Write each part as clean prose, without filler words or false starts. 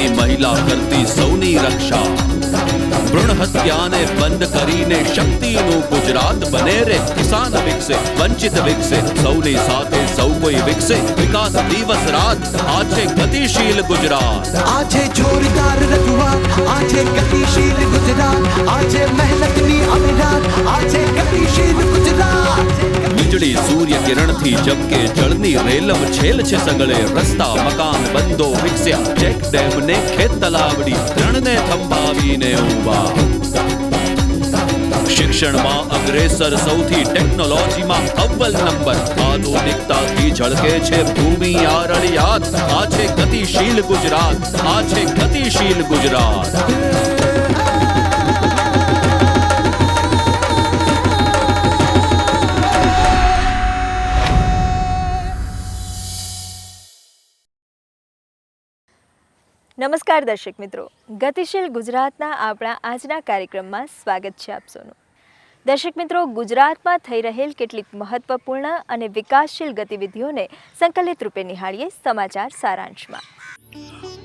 દેશની મહિલા કરતી સૌની રક્ષા, ભ્રૂણ હત્યાને બંધ કરીને શક્તિનું ગુજરાત બને રે. કિસાન વિકસે, વંચિત વિકસે, સૌની સાથે સૌ કોઈ વિકસે. વિકાસ દિવસ રાત, આ છે ગતિશીલ ગુજરાત. આ છે જોરદાર રજૂઆત, આ છે ગતિશીલ ગુજરાત, આ છે મહેનતની અવિરાત, આ છે ગતિશીલ ગુજરાત. વીજળી સૂર્ય કિરણથી જબકે જળની રેલમ છેલ છે સગળે. રસ્તા મકાન બંધો વિકસ્યા, ચેક ડેમ ને ખેત તલાવડી, રણને થંભાવીને ઊભા. શિક્ષણમાં અગ્રેસર સૌથી, ટેકનોલોજીમાં અવ્વલ નંબર. આધુનિકતાથી ઝળકે છે ભૂમિ આરળિયાત. આ છે ગતિશીલ ગુજરાત, આ છે ગતિશીલ ગુજરાત. નમસ્કાર દર્શક મિત્રો, ગતિશીલ ગુજરાતના આપણા આજના કાર્યક્રમમાં સ્વાગત છે આપ સૌનું. દર્શક મિત્રો, ગુજરાતમાં થઈ રહેલ કેટલીક મહત્વપૂર્ણ અને વિકાસશીલ ગતિવિધિઓને સંકલિત રૂપે નિહાળીએ સમાચાર સારાંશમાં.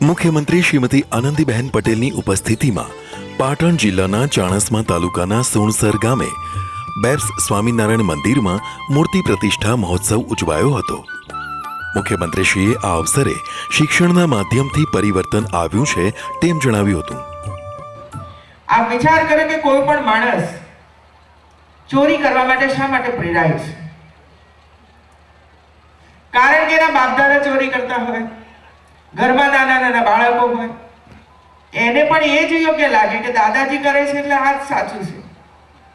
મુખ્યમંત્રી શ્રીમતી આનંદીબહેન પટેલની ઉપસ્થિતિમાં પાટણ જિલ્લાના ચાણસ્મા તાલુકાના સુણસર ગામે બેપ્સ સ્વામિનારાયણ મંદિરમાં મૂર્તિ પ્રતિષ્ઠા મહોત્સવ ઉજવાયો હતો. મુખ્યમંત્રીશ્રીએ આ અવસરે શિક્ષણના માધ્યમથી પરિવર્તન આવ્યું છે તેમ જણાવ્યું હતું. આપ વિચાર કરો કે કોઈ પણ માણસ ચોરી કરવા માટે શા માટે પ્રેરાય છે? કારણ કે એના બાપદાદા ચોરી કરતા હોય, ઘરમાં નાના નાના બાળકો હોય, એને પણ એ જ યોગ્ય લાગે કે દાદાજી કરે છે એટલે આ જ સાચું છે,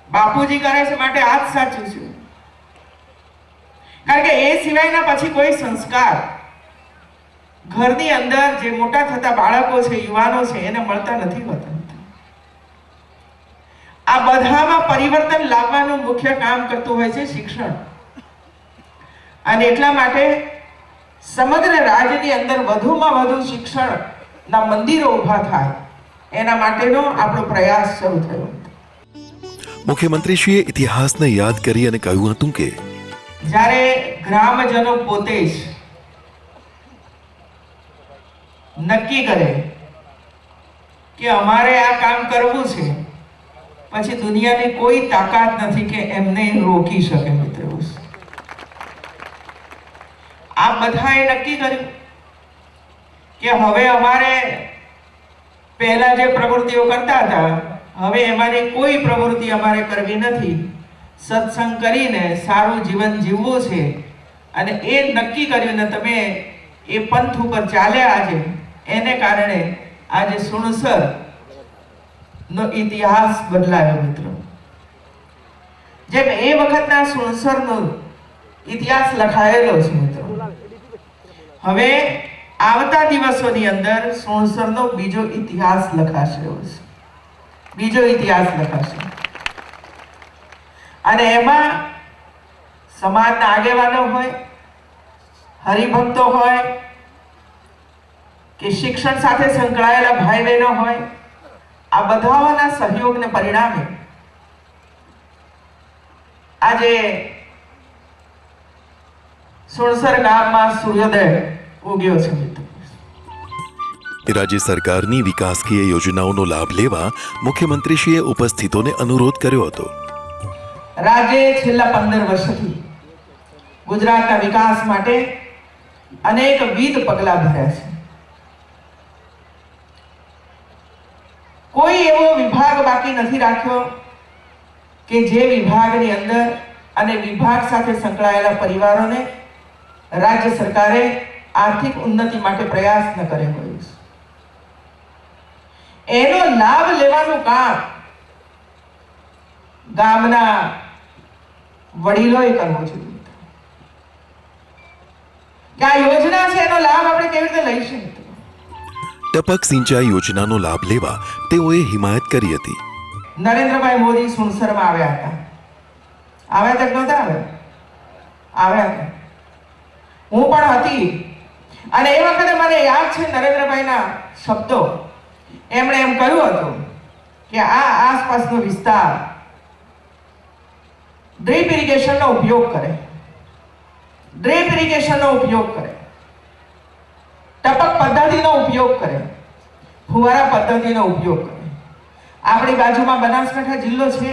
બાપુજી કરે છે માટે આ જ સાચું છે. કારણ કે એ સિવાયના પછી કોઈ સંસ્કાર ઘરની અંદર જે મોટા થતા બાળકો છે, યુવાનો છે, એને મળતા નથી હોતા. આ બધામાં પરિવર્તન લાવવાનું મુખ્ય કામ કરતું હોય છે શિક્ષણ. અને એટલા માટે સમગ્ર રાજ્યની અંદર વધુમાં વધુ શિક્ષણના મંદિરો ઊભા થાય એના માટેનો આપણો પ્રયાસ શરૂ થયો. મુખ્યમંત્રીશ્રીએ ઇતિહાસને યાદ કરી અને કહ્યું હતું કે જ્યારે ગ્રામજનો પોતે જ નક્કી કરે કે અમારે આ કામ કરવું છે, પછી દુનિયાની કોઈ તાકાત નથી કે એમને રોકી શકે. મિત્રો, આ બધાએ નક્કી કર્યું કે હવે અમારે પહેલા જે પ્રવૃત્તિઓ કરતા હતા, હવે એમાંની કોઈ પ્રવૃત્તિ અમારે કરવી નથી. સત્સંગ કરીને સારું જીવન જીવવું છે. અને એ નક્કી કર્યું ને તમે એ પંથ ઉપર ચાલ્યા. આજે એને કારણે આજે સુણસર નો ઇતિહાસ બદલાયો. મિત્રો, જેમ એ વખતના સુણસરનો ઇતિહાસ લખાયેલો છે, મિત્રો, હવે આવતા દિવસોની અંદર સુણસરનો બીજો ઇતિહાસ લખાશે. બીજો ઇતિહાસ લખાશે. અને એમાં સમાજના આગેવાનો હોય, હરિભક્તો હોય કે શિક્ષણ સાથે સંકળાયેલા ભાઈ બહેનો હોય, આ બધાના સહયોગને પરિણામે આજે સુણસર ગામમાં સૂર્યોદય ઉગ્યો છે. રાજ્ય સરકારની વિકાસકીય યોજનાઓનો લાભ લેવા મુખ્યમંત્રીશ્રીએ ઉપસ્થિતોને અનુરોધ કર્યો હતો. રાજ્યે છેલ્લા 15 વર્ષથી ગુજરાતના વિકાસ માટે અનેકવિધ પગલાં ભર્યા છે. કોઈ એવો વિભાગ બાકી નથી રાખ્યો કે જે વિભાગની અંદર અને વિભાગ સાથે સંકળાયેલા પરિવારોને રાજ્ય સરકારે આર્થિક ઉન્નતિ માટે પ્રયાસ ન કર્યો હોય. એનો લાભ લેવાનું કામ ગામના વડીલોએ કરવો જોઈએ. કે આ યોજના છે, એનો લાભ આપણે કેવી રીતે લઈશું? ટપક સિંચાઈ યોજનાનો લાભ લેવા તેઓએ હિમાયત કરી હતી. નરેન્દ્રભાઈ મોદી સુણસરમાં આવ્યા હતા. આવ્યા તક નહોતા આવ્યા હતા. હું પણ હતી. અને એ વખતે મને યાદ છે નરેન્દ્રભાઈના શબ્દો. એમણે એમ કહ્યું હતું કે આ આસપાસનો વિસ્તાર ડ્રીપ ઇરિગેશનનો ઉપયોગ કરે, ટપક પદ્ધતિનો ઉપયોગ કરે. ફુવારા પદ્ધતિનો ઉપયોગ કરે. આપણી બાજુમાં બનાસકાંઠા જિલ્લો છે.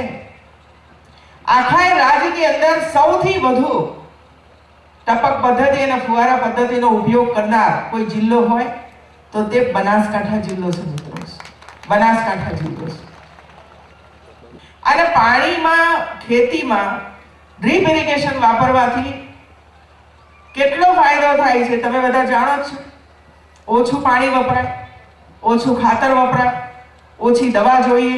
આખા રાજ્યની અંદર સૌથી વધુ ટપક પદ્ધતિ અને ફુવારા પદ્ધતિનો ઉપયોગ કરનાર કોઈ જિલ્લો હોય તો તે બનાસકાંઠા જિલ્લો છે મિત્રો. બનાસકાંઠા જિલ્લો છે. અને પાણીમાં ખેતીમાં ડ્રીપ ઇરિગેશન વાપરવાથી કેટલો ફાયદો થાય છે તમે બધા જાણો છો. ઓછું પાણી વપરાય, ઓછું ખાતર વપરાય, ઓછી દવા જોઈએ,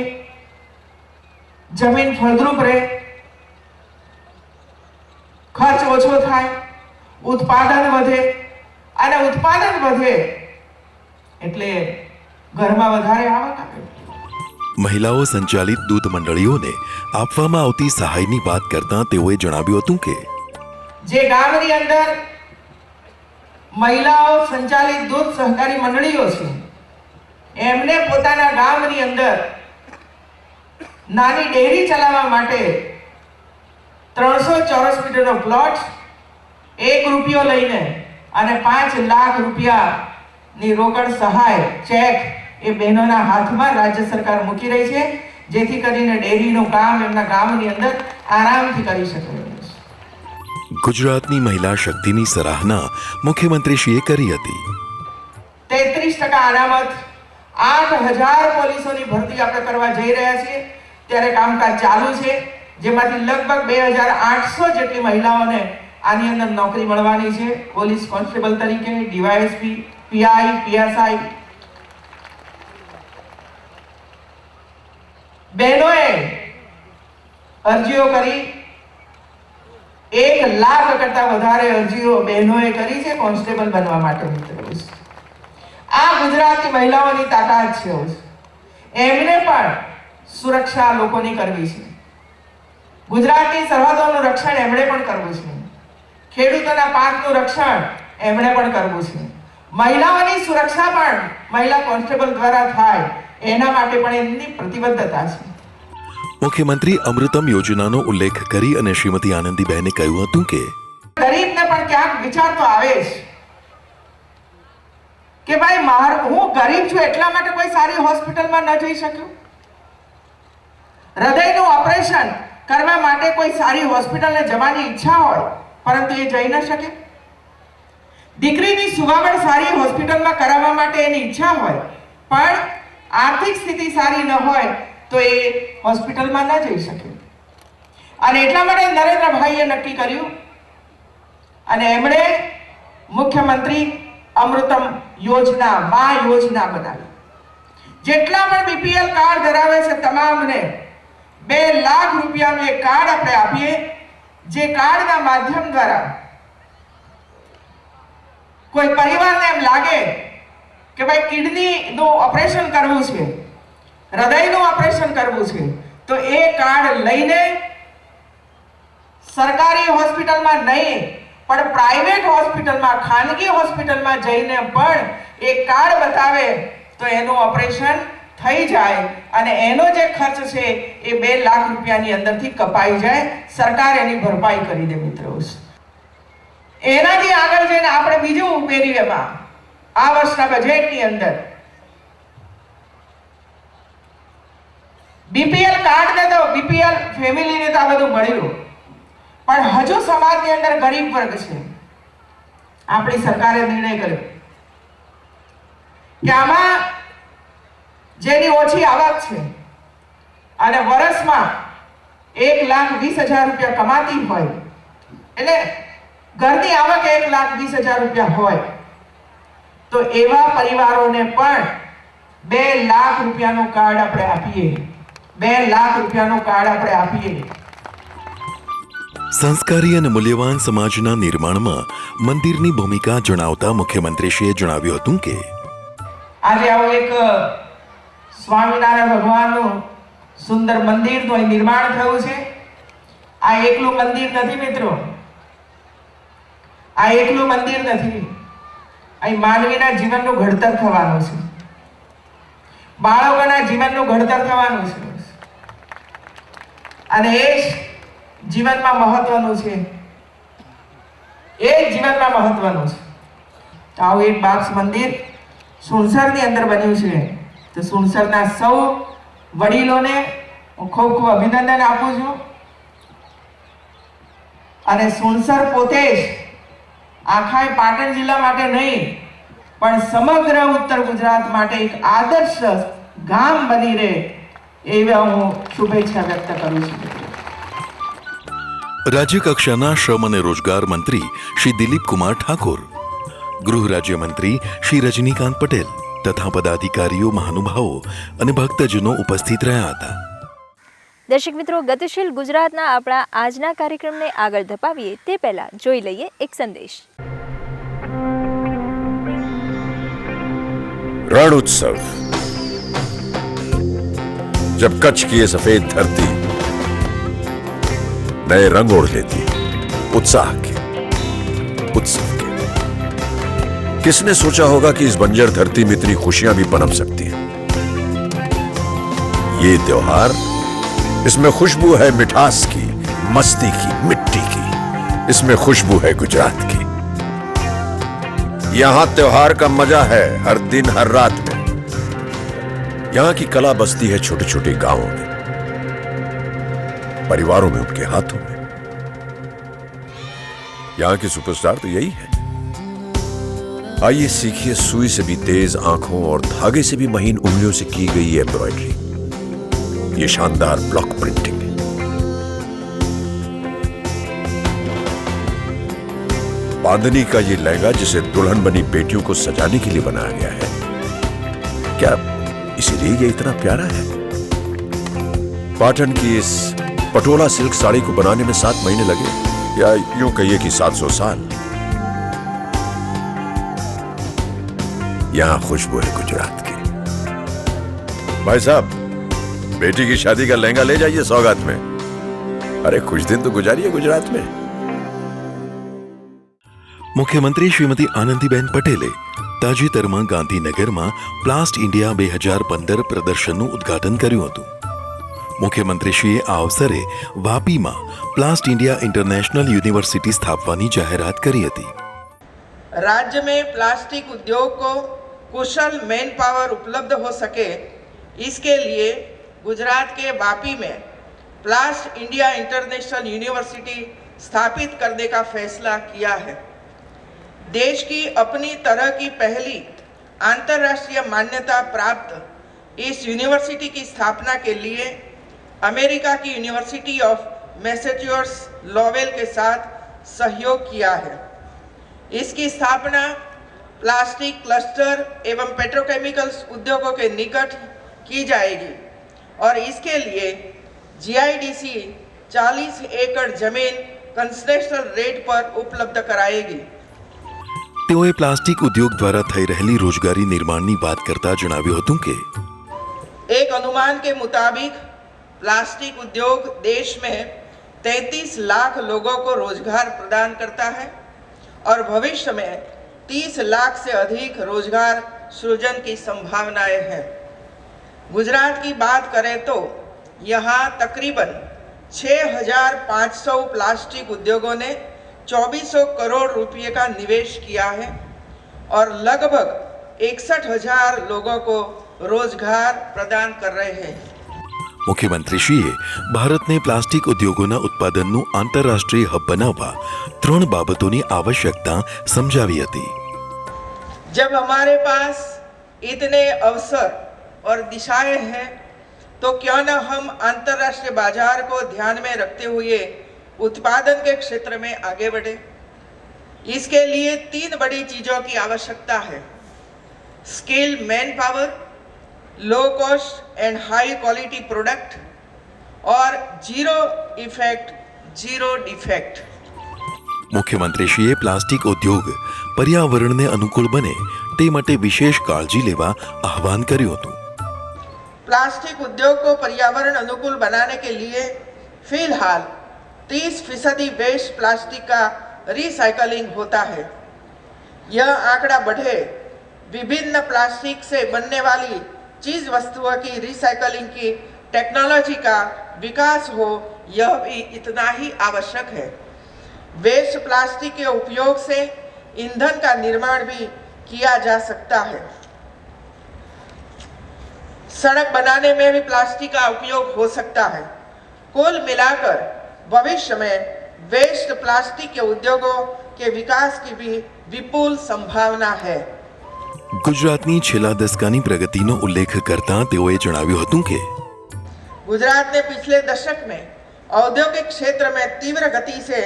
જમીન ફળદ્રુપ રહે, ખર્ચ ઓછો થાય, ઉત્પાદન વધે, અને ઉત્પાદન વધે એટલે ઘરમાં વધારે આવક આવે. મહિલાઓ સંચાલિત દૂધ મંડળીઓને આપવામાં આવતી સહાયની વાત કરતા તેઓએ જણાવ્યું હતું કે જે ગામની અંદર મહિલાઓ સંચાલિત દૂધ સહકારી મંડળીઓ છે એમને પોતાના ગામની અંદર નાની ડેરી ચલાવવા માટે 300 ચોરસ મીટરનો પ્લોટ 1 રૂપિયો લઈને અને 5 લાખ રૂપિયાની રોકડ સહાય ચેક એ બહેનોના હાથમાં રાજ્ય સરકાર મૂકી રહી છે, જેથી કરીને ડેરીનું કામ એમના ગામની અંદર આરામથી કરી શકે. ગુજરાતની મહિલા શક્તિની સરાહના મુખ્યમંત્રીશ્રીએ કરી હતી. 33% અનામત, 8000 પોલીસોની ભરતી આપણે કરવા જઈ રહ્યા છીએ ત્યારે કામકાજ ચાલુ છે, જેમાંથી લગભગ 2800 જેટલી મહિલાઓને આની અંદર નોકરી મળવાની છે. પોલીસ કોન્સ્ટેબલ તરીકે, ડીવાયએસપી, પીઆઈ, પીએસઆઈ. બહેનોએ અરજીઓ કરી, 1 લાખ કરતા વધારે અરજીઓ બહેનોએ કરી છે કોન્સ્ટેબલ બનવા માટે. આ ગુજરાતની મહિલાઓની તાકાત છે. એમને પણ સુરક્ષા લોકોની કરવી છે. ગુજરાતની સરહદોનું રક્ષણ એમણે પણ કરવું છે. ખેડૂતોના પાકનું રક્ષણ એમણે પણ કરવું છે. મહિલાઓની સુરક્ષા પણ મહિલા કોન્સ્ટેબલ દ્વારા થાય એના માટે પણ એમની પ્રતિબદ્ધતા છે. મુખ્યમંત્રી અમૃતમ યોજનાનો ઉલ્લેખ કરી અને શ્રીમતી આનંદીબહેને કહ્યું હતું કે ગરીબને પણ ક્યાંક વિચાર તો આવે જ કે ભાઈ હું ગરીબ છું એટલા માટે કોઈ સારી હોસ્પિટલમાં ન જઈ શક્યો, હૃદયનું ઓપરેશન કરવા માટે કોઈ સારી હોસ્પિટલને જવાની ઈચ્છા હોય પરંતુ એ જઈ ન શકે, દીકરીની સુવાવડ સારી હોસ્પિટલમાં કરાવવા માટે એની ઈચ્છા હોય પણ આર્થિક સ્થિતિ સારી ન હોય તો એ હોસ્પિટલમાં ન જઈ શકે. અને એટલા માટે નરેન્દ્રભાઈએ નક્કી કર્યું અને એમણે મુખ્યમંત્રી અમૃતમ યોજના, મા યોજના બનાવી. જેટલા પણ બીપીએલ કાર્ડ ધરાવે છે તમામને 2 લાખ રૂપિયાનું એક કાર્ડ આપણે આપીએ, જે કાર્ડના માધ્યમ દ્વારા કોઈ પરિવારને એમ લાગે કે ભાઈ કિડનીનું ઓપરેશન કરવું છે, હૃદયનું ઓપરેશન કરવું છે, તો એ કાર્ડ લઈને સરકારી હોસ્પિટલમાં નહીં પણ પ્રાઇવેટ હોસ્પિટલમાં, ખાનગી હોસ્પિટલમાં જઈને પણ એ કાર્ડ બતાવે તો એનું ઓપરેશન થઈ જાય અને એનો જે ખર્ચ છે એ 2 લાખ રૂપિયાની અંદરથી કપાઈ જાય. સરકાર એની ભરપાઈ કરી દે મિત્રો. એનાથી આગળ જઈને આપણે બીજું ઉમેર્યું એમાં આ વર્ષના બજેટની અંદર બીપીએલ કાર્ડને તો બીપીએલ ફેમિલીને તો આ બધું મળ્યું પણ હજુ સમાજની અંદર ગરીબ વર્ગ છે. આપણી સરકારે નિર્ણય કર્યો કે આમાં જેની ઓછી આવક છે અને વર્ષમાં 1,20,000 રૂપિયા કમાતી હોય, એટલે ઘરની આવક 1,20,000 રૂપિયા હોય તો એવા પરિવારોને પણ 2 લાખ રૂપિયાનું કાર્ડ આપણે આપીએ. 2 લાખ રૂપિયાનું કાર્ડ આપણે આપીએ. સંસ્કારી અને મૂલ્યવાન સમાજના નિર્માણમાં મંદિરની ભૂમિકા જણાવતા મુખ્યમંત્રીશ્રીએ જણાવ્યું હતું કે આજે આવું એક સ્વામિનારાયણ ભગવાનનું સુંદર મંદિરનું અહીં નિર્માણ થયું છે. આ એકલું મંદિર નથી મિત્રો, આ એકલું મંદિર નથી. અહીં માનવીના જીવનનું ઘડતર થવાનું છે, બાળકોના જીવનનું ઘડતર થવાનું છે અને એ જીવનમાં મહત્વનું છે. એ જીવનમાં મહત્વનું છે. આવું એક બાક્સ મંદિર સુણસરની અંદર બન્યું છે તો સુણસરના સૌ વડીલોને હું ખૂબ ખૂબ અભિનંદન આપું છું. અને સુણસર પોતે જ આખા પાટણ જિલ્લા માટે નહીં પણ સમગ્ર ઉત્તર ગુજરાત માટે એક આદર્શ ગામ બની રહે એવી હું શુભેચ્છા વ્યક્ત કરું છું. રાજ્ય કક્ષાના શ્રમ અને રોજગાર મંત્રી શ્રી દિલીપ કુમાર ઠાકોર, ગૃહ રાજ્ય મંત્રી શ્રી રજનીકાંત પટેલ તથા પદાધિકારીઓ, મહાનુભાવો અને ભક્તજનો ઉપસ્થિત રહ્યા હતા. દર્શક મિત્રો, ગતિશીલ ગુજરાતના આપણા આજના કાર્યક્રમને આગળ ધપાવીએ તે પહેલા જોઈ લઈએ એક સંદેશ. रण उत्सव, जब कच्छ की ये सफेद धरती नए रंग ओढ़ लेती, उत्साह के, उत्सव के। किसने सोचा होगा कि इस बंजर धरती में इतनी खुशियां भी पनप सकती हैं। ये त्योहार, इसमें खुशबू है मिठास की, मस्ती की, मिट्टी की। इसमें खुशबू है गुजरात की। यहां त्योहार का मजा है हर दिन हर रात में। यहां की कला बसती है छोटे छोटे गांवों में, परिवारों में, उनके हाथों में। यहां की सुपरस्टार तो यही है। आइए सीखिए सुई से भी तेज आंखों और धागे से भी महीन उंगलियों से की गई ये एम्ब्रॉयडरी, ये शानदार ब्लॉक प्रिंटिंग। बांधनी का ये लहंगा जिसे दुल्हन बनी बेटियों को सजाने के लिए बनाया गया है, क्या इसीलिए ये इतना प्यारा है? पाटन की इस पटोला सिल्क साड़ी को बनाने में 7 महीने लगे, या यूं कहिए कि 700 साल। यहां खुशबू है गुजरात की। भाई साहब, बेटी की शादी का लहंगा ले जाइए सौगात में। अरे कुछ दिन तो गुजारिए गुजरात में। મુખ્યમંત્રી શ્રીમતી આનંદીબેન પટેલે તાજેતરમાં ગાંધીનગરમાં પ્લાસ્ટ ઇન્ડિયા 2015 પ્રદર્શનનું ઉદ્ઘાટન કર્યું હતું. મુખ્યમંત્રીશ્રીએ આ અવસરે વાપીમાં પ્લાસ્ટ ઇન્ડિયા ઇન્ટરનેશનલ યુનિવર્સિટી સ્થાપવાની જાહેરાત કરી હતી. राज्य में प्लास्टिक उद्योग को कुशल मैन पावर उपलब्ध हो सके, इसके लिए गुजरात के वापी में प्लास्ट इंडिया इंटरनेशनल यूनिवर्सिटी स्थापित करने का फैसला किया है. देश की अपनी तरह की पहली अंतर्राष्ट्रीय मान्यता प्राप्त इस यूनिवर्सिटी की स्थापना के लिए अमेरिका की यूनिवर्सिटी ऑफ मैसेच्यूसेट्स लॉवेल के साथ सहयोग किया है. इसकी स्थापना प्लास्टिक क्लस्टर एवं पेट्रोकेमिकल्स उद्योगों के निकट की जाएगी और इसके लिए जीआईडीसी 40 एकड़ जमीन कंसेशनल रेट पर उपलब्ध कराएगी. તેઓએ પ્લાસ્ટિક ઉદ્યોગ દ્વારા થઈ રહેલી રોજગારી નિર્માણની વાત કરતા જણાવ્યું હતું કે एक अनुमान के मुताबिक प्लास्टिक उद्योग देश में 33 लाख लोगों को रोजगार प्रदान करता है और भविष्य में 30 लाख से अधिक रोजगार सृजन की संभावनाएं हैं. गुजरात की बात करें तो यहाँ तकरीबन 6,500 प्लास्टिक उद्योगों ने 2400 करोड़ रुपये का निवेश किया है और लगभग 61,000 लोगों को रोजगार प्रदान कर रहे हैं. મુખ્યમંત્રીશ્રીએ ભારતને પ્લાસ્ટિક ઉદ્યોગોના ઉત્પાદનનું આંતરરાષ્ટ્રીય હબ બનાવવા 3 બાબતોની આવશ્યકતા સમજાવી હતી. जब हमारे पास इतने अवसर और दिशाएं हैं तो क्यों न हम अंतर्राष्ट्रीय बाजार को ध्यान में रखते हुए उत्पादन के क्षेत्र में आगे बढ़े. इसके लिए 3 बड़ी चीजों की आवश्यकता है: skill man power, low cost and high quality product और जीरो इफेक्ट जीरो डिफेक्ट. મુખ્યમંત્રીશ્રીએ પ્લાસ્ટિક ઉદ્યોગ પર્યાવરણને અનુકૂળ બને તે માટે વિશેષ કાળજી લેવા આહ્વાન કર્યું હતું. प्लास्टिक उद्योग को पर्यावरण अनुकूल बनाने के लिए फिलहाल 30% वेस्ट प्लास्टिक का रिसाइकलिंग होता है. यह आंकड़ा बढ़े, विभिन्न प्लास्टिक से बनने वाली चीज वस्तुओं की रिसाइकलिंग की टेक्नोलॉजी का विकास हो, यह भी इतना ही आवश्यक है. वेस्ट प्लास्टिक के उपयोग से ईंधन का निर्माण भी किया जा सकता है. सड़क बनाने में भी प्लास्टिक का उपयोग हो सकता है। कुल मिलाकर भविष्य में वेस्ट प्लास्टिक के उद्योगों के विकास की भी विपुल संभावना है। ગુજરાતની છેલ્લા દસકાની પ્રગતિનો ઉલ્લેખ કરતા તેઓએ જણાવ્યું હતું કે गुजरात ने पिछले दशक में औद्योगिक क्षेत्र में तीव्र गति से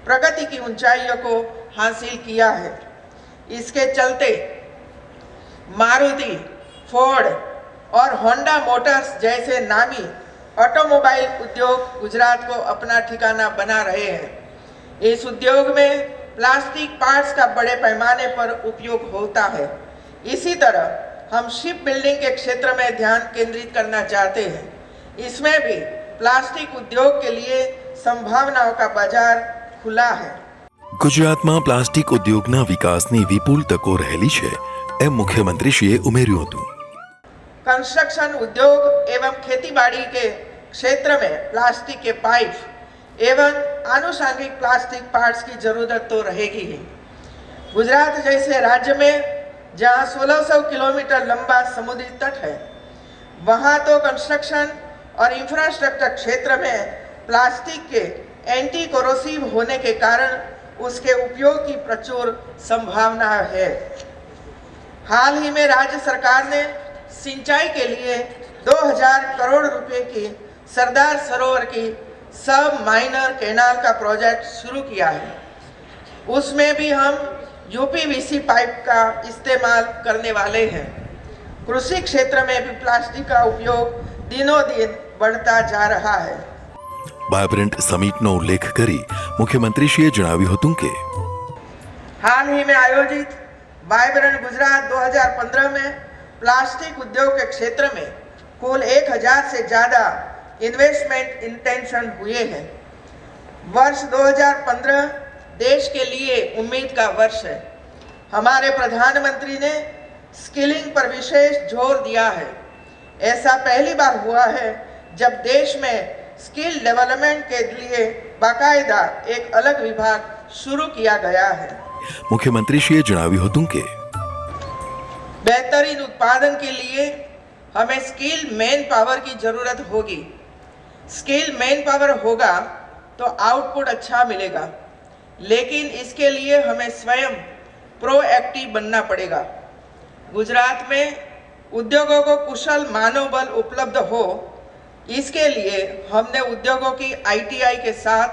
प्रगति की ऊंचाइयों को हासिल किया है। इसके चलते मारुति, फोर्ड और होंडा मोटर्स जैसे नामी ऑटोमोबाइल उद्योग गुजरात को अपना ठिकाना बना रहे हैं। इस उद्योग में प्लास्टिक पार्ट्स का बड़े पैमाने पर उपयोग होता है। इसी तरह हम शिप बिल्डिंग के क्षेत्र में ध्यान केंद्रित करना चाहते हैं। इसमें भी प्लास्टिक उद्योग के लिए संभावनाओं का बाजार खुला है। ગુજરાતમાં પ્લાસ્ટિક ઉદ્યોગના વિકાસની વિપુલ તકો રહેલી છે એમ મુખ્યમંત્રીશ્રીએ ઉમેર્યું હતું। कंस्ट्रक्शन उद्योग एवं खेतीबाड़ी के क्षेत्र में प्लास्टिक के पाइप एवं आनुषंगिक प्लास्टिक पार्ट्स की जरूरत तो रहेगी ही। गुजरात जैसे राज्य में जहां 1600 किलोमीटर लंबा समुद्री तट है, वहां तो कंस्ट्रक्शन और इंफ्रास्ट्रक्चर क्षेत्र में प्लास्टिक के एंटी कोरोसिव होने के कारण उसके उपयोग की प्रचुर संभावना है। हाल ही में राज्य सरकार ने सिंचाई के लिए 2000 करोड़ रुपए की सरदार सरोवर की सब माइनर कैनाल का प्रोजेक्ट शुरू किया है। उसमें भी हम यूपीवीसी पाइप का इस्तेमाल करने वाले हैं। कृषि क्षेत्र में भी प्लास्टिक का उपयोग दिनों दिन बढ़ता जा रहा है। વાયબ્રન્ટ સમિટનો ઉલ્લેખ કરી મુખ્યમંત્રીશ્રીએ જણાવ્યું હતું કે हाल ही में आयोजित वाइब्रेंट गुजरात 2015 में प्लास्टिक उद्योग के क्षेत्र में कुल 1000 से ज़्यादा इन्वेस्टमेंट इंटेंशन हुए हैं। वर्ष 2015 देश के लिए उम्मीद का वर्ष है। हमारे प्रधानमंत्री ने स्किलिंग पर विशेष जोर दिया है। ऐसा पहली बार हुआ है जब देश में स्किल डेवलपमेंट के लिए बाकायदा एक अलग विभाग शुरू किया गया है। મુખ્યમંત્રીશ્રીએ જણાવ્યું હતું કે बेहतरीन उत्पादन के लिए हमें स्किल मैन पावर की जरूरत होगी। स्किल मैन पावर होगा तो आउटपुट अच्छा मिलेगा, लेकिन इसके लिए हमें स्वयं प्रोएक्टिव बनना पड़ेगा। गुजरात में उद्योगों को कुशल मानव बल उपलब्ध हो, इसके लिए हमने उद्योगों की आईटीआई के साथ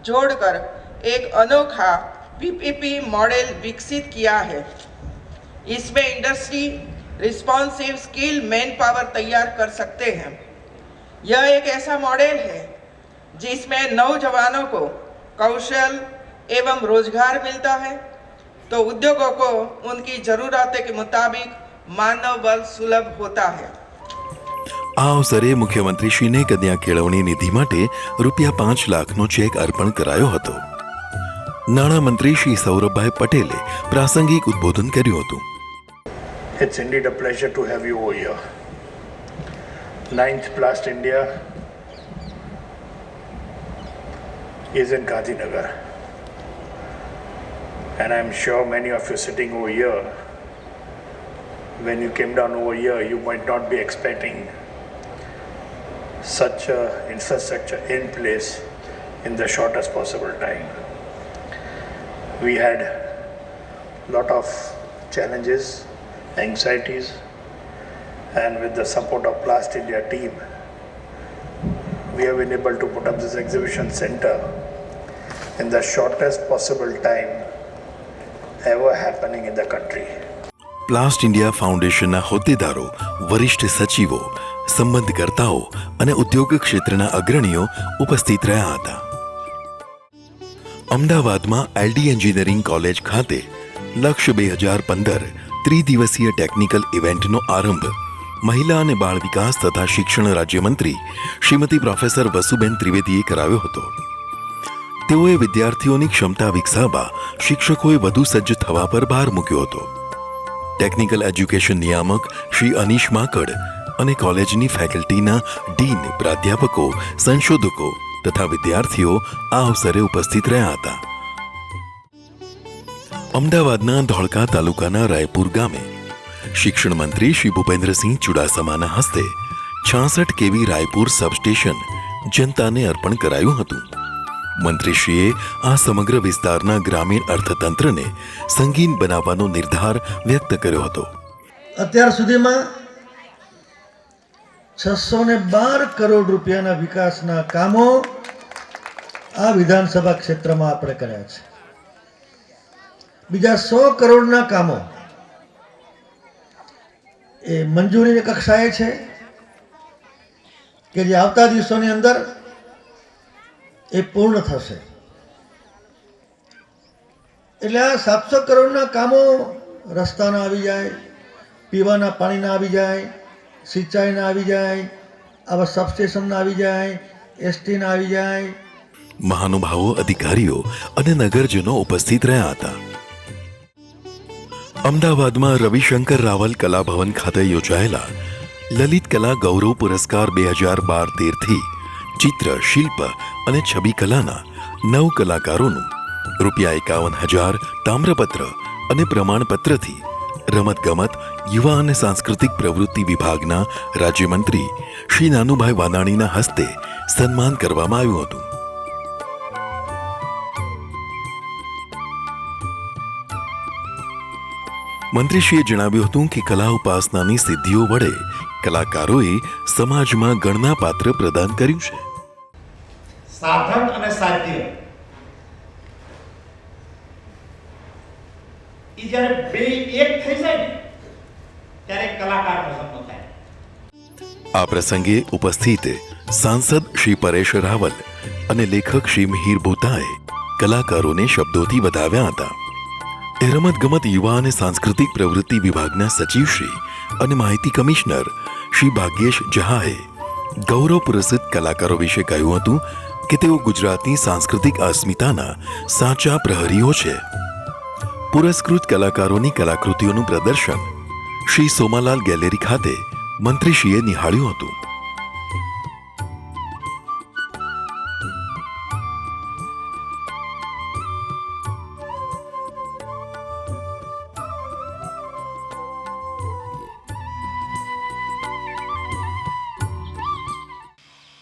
जोड़कर एक अनोखा पीपीपी मॉडल विकसित किया है। इसमें industry responsive skill man power तैयार कर सकते हैं। यह एक ऐसा मॉडल है जिसमें नौजवानों को कौशल एवं रोजगार मिलता है, तो उद्योगों को उनकी ज़रूरत के मुताबिक मानव बल सुलभ होता है। આ અવસરે મુખ્યમંત્રીશ્રીને કન્યા કેળવણી નિધિ માટે ₹5 લાખનો ચેક અર્પણ કરાયો હતો। નાણામંત્રી શ્રી સૌરભભાઈ પટેલે પ્રાસંગિક ઉદ્બોધન કર્યું હતું। It's indeed a pleasure to have you over here. 9th Plast India is in Gandhinagar. And I'm sure many of you sitting over here, when you came down over here, you might not be expecting such a infrastructure in place in the shortest possible time. We had lot of challenges, anxieties, and with the support of Plast India team, we have been able to put up this exhibition center in the shortest possible time ever happening in the country. પ્લાસ્ટ India ફાઉન્ડેશનના હોદ્દેદારો, વરિષ્ઠ સચિવો, સંબંધકર્તાઓ અને ઉદ્યોગ ક્ષેત્રના અગ્રણીઓ ઉપસ્થિત રહ્યા હતા। અમદાવાદમાં એલડી એન્જિનિયરિંગ કોલેજ ખાતે લક્ષ્ય 2015 ત્રિદિવસીય ટેકનિકલ ઇવેન્ટનો આરંભ મહિલા અને બાળ વિકાસ તથા શિક્ષણ રાજ્યમંત્રી શ્રીમતી પ્રોફેસર વસુબેન ત્રિવેદીએ કરાવ્યો હતો। તેઓએ વિદ્યાર્થીઓની ક્ષમતા વિકસાવવા શિક્ષકોએ વધુ સજ્જ થવા પર ભાર મૂક્યો હતો। ટેકનિકલ એજ્યુકેશન નિયામક શ્રી અનીશ માકડ અને કોલેજની ફેકલ્ટીના ડીન, પ્રાધ્યાપકો, સંશોધકો તથા વિદ્યાર્થીઓ આ અવસરે ઉપસ્થિત રહ્યા હતા। અમદાવાદના ધોળકા તાલુકાના રાયપુર ગામે શિક્ષણ મંત્રી શ્રી ભૂપેન્દ્રસિંહ ચુડાસમાના હસ્તે 66 કેવી રાયપુર સબસ્ટેશન જનતાને અર્પણ કરાયું હતું. મંત્રીશ્રીએ આ સમગ્ર વિસ્તારના ગ્રામીણ અર્થતંત્રને સંગીન બનાવવાનો નિર્ધાર વ્યક્ત કર્યો હતો. અત્યાર સુધીમાં 612 કરોડ રૂપિયાના વિકાસના કામો આ વિધાનસભા ક્ષેત્રમાં આપણે કર્યા છે. બીજા 100 કરોડના કામો એ મંજૂરીની કક્ષાએ છે કે જે આવતા દિવસોની અંદર એ પૂર્ણ થશે. એટલે આ 700 કરોડના કામો રસ્તાના આવી જાય, પીવાના પાણીના આવી જાય, સિંચાઈના આવી જાય, આવા સબસ્ટેશનના આવી જાય, એસટીના આવી જાય. મહાનુભાવો, અધિકારીઓ અને નગરજનો ઉપસ્થિત રહ્યા હતા. અમદાવાદમાં રવિશંકર રાવલ કલાભવન ખાતે યોજાયેલા લલિત કલા ગૌરવ પુરસ્કાર 2012-13થી ચિત્ર, શિલ્પ અને છબી કલાના 9 કલાકારોનું ₹51,000 તામ્રપત્ર અને પ્રમાણપત્રથી રમતગમત, યુવા અને સાંસ્કૃતિક પ્રવૃત્તિ વિભાગના રાજ્યમંત્રી શ્રી નાનુભાઈ વાનાણીના હસ્તે સન્માન કરવામાં આવ્યું હતું. મંત્રીશ્રીએ જણાવ્યું હતું કે કલા ઉપાસનાની સિદ્ધિઓ વડે કલાકારોએ સમાજમાં ગણનાપાત્ર પ્રદાન કર્યું છે. સાધન અને સાધ્ય ઈ જ્યારે બે એક થઈ જાય ને ત્યારે કલાકારનો જન્મ થાય. આ પ્રસંગે ઉપસ્થિત સાંસદ શ્રી પરેશ રાવલ અને લેખક શ્રી મિહિર ભૂતાએ કલાકારોને શબ્દોથી વધાવ્યા હતા. રમતગમત, યુવા અને સાંસ્કૃતિક પ્રવૃત્તિ વિભાગના સચિવ શ્રી અને માહિતી કમિશનર શ્રી ભાગ્યેશ જહાએ ગૌરવ પુરસ્કૃત કલાકારો વિશે કહ્યું હતું કે તેઓ ગુજરાતની સાંસ્કૃતિક અસ્મિતાના સાચા પ્રહરીઓ છે. પુરસ્કૃત કલાકારોની કલાકૃતિઓનું પ્રદર્શન શ્રી સોમાલાલ ગેલેરી ખાતે મંત્રીશ્રીએ નિહાળ્યું હતું.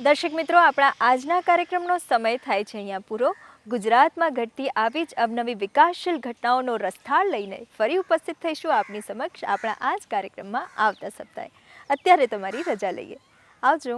દર્શક મિત્રો, આપણા આજના કાર્યક્રમનો સમય થાય છે અહીંયા પૂરો. ગુજરાતમાં ઘટતી આવી જ અવનવી વિકાસશીલ ઘટનાઓનો રસથાળ લઈને ફરી ઉપસ્થિત થઈશું આપની સમક્ષ આપણા આ જ કાર્યક્રમમાં આવતા સપ્તાહે. અત્યારે તમારી રજા લઈએ. આવજો.